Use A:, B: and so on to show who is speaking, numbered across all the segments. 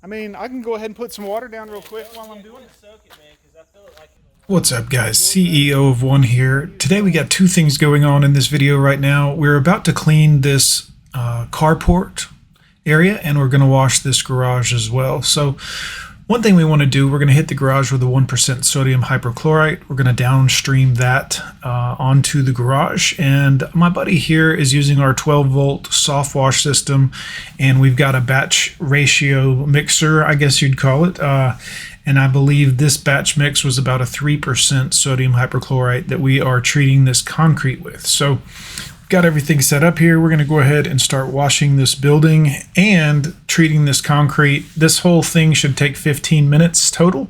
A: I mean, I can go ahead and put some water down real quick while I'm doing it.
B: What's up guys, CEO of One here. Today we got two things going on in this video right now. We're about to clean this carport area and we're going to wash this garage as well. So one thing we want to do, we're going to hit the garage with a 1% sodium hypochlorite. We're going to downstream that onto the garage. And my buddy here is using our 12 volt soft wash system, and we've got a batch ratio mixer, I guess you'd call it. And I believe this batch mix was about a 3% sodium hypochlorite that we are treating this concrete with. So we've got everything set up here. We're going to go ahead and start washing this building and treating this concrete. This whole thing should take 15 minutes total.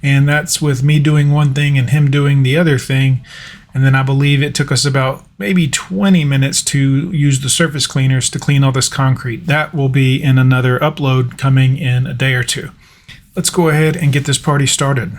B: And that's with me doing one thing and him doing the other thing. And then I believe it took us about maybe 20 minutes to use the surface cleaners to clean all this concrete. That will be in another upload coming in a day or two. Let's go ahead and get this party started.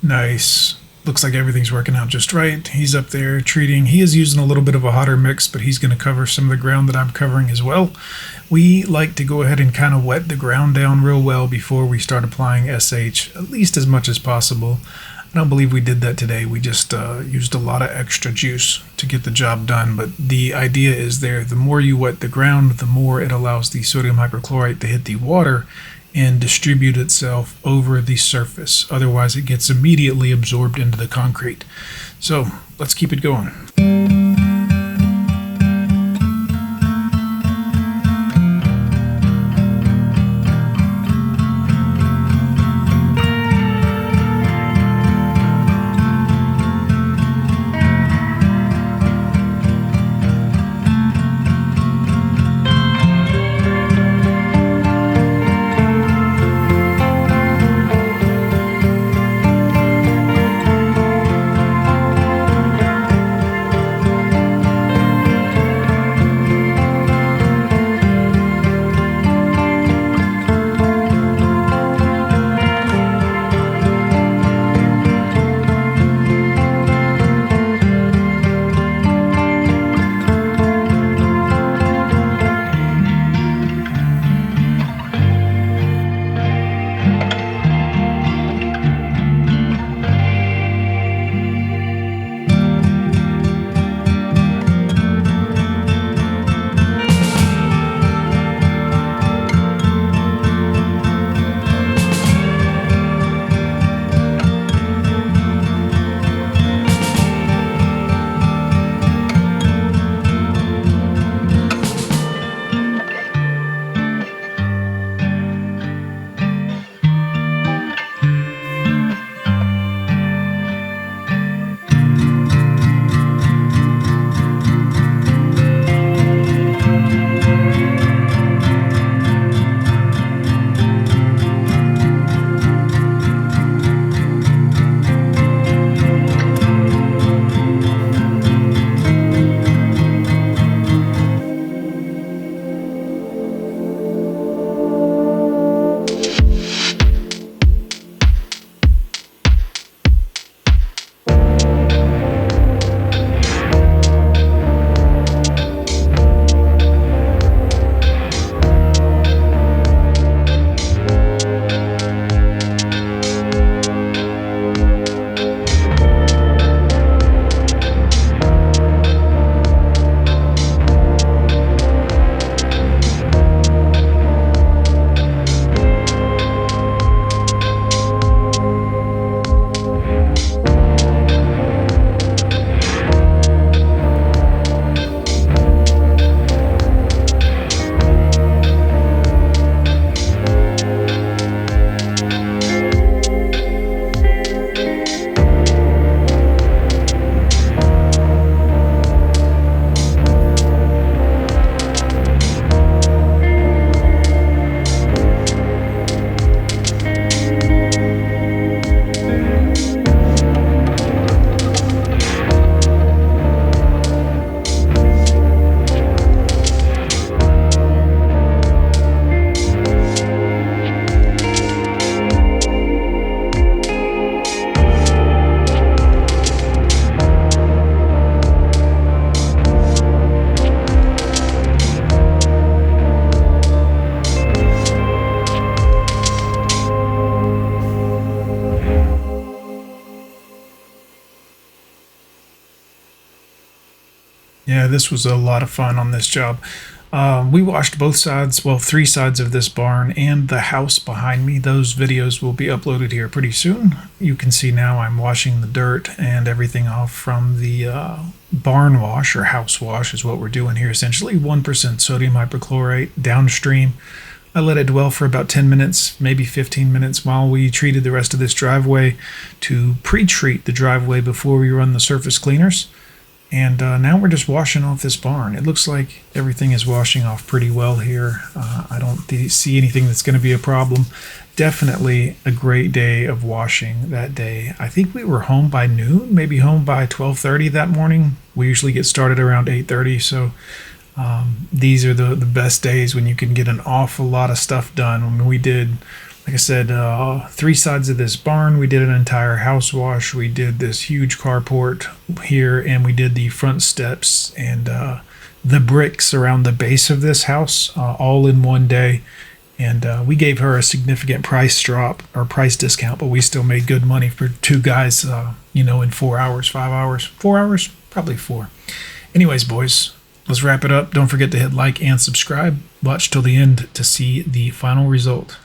B: Nice. Looks like everything's working out just right. He's up there treating. He is using a little bit of a hotter mix, but he's going to cover some of the ground that I'm covering as well. We like to go ahead and kind of wet the ground down real well before we start applying SH, at least as much as possible. I don't believe we did that today. We just used a lot of extra juice to get the job done, but the idea is there. The more you wet the ground, the more it allows the sodium hypochlorite to hit the water and distribute itself over the surface. Otherwise, it gets immediately absorbed into the concrete. So let's keep it going. Yeah, this was a lot of fun on this job. We washed both sides, well, 3 sides of this barn and the house behind me. Those videos will be uploaded here pretty soon. You can see now I'm washing the dirt and everything off from the barn wash, or house wash is what we're doing here essentially. 1% sodium hypochlorite downstream. I let it dwell for about 10 minutes, maybe 15 minutes, while we treated the rest of this driveway to pre-treat the driveway before we run the surface cleaners. And now we're just washing off this barn. It looks like everything is washing off pretty well here. I don't see anything that's going to be a problem. Definitely a great day of washing that day. I think we were home by noon, maybe home by 12:30 that morning. We usually get started around 8:30, so these are the best days when you can get an awful lot of stuff done. When we did, like I said, 3 sides of this barn, we did an entire house wash, we did this huge carport here, and we did the front steps and the bricks around the base of this house, all in one day. And we gave her a significant price drop or price discount, but we still made good money for 2 guys, in 4 hours, 5 hours, 4 hours, probably 4. Anyways, boys, let's wrap it up. Don't forget to hit like and subscribe. Watch till the end to see the final result.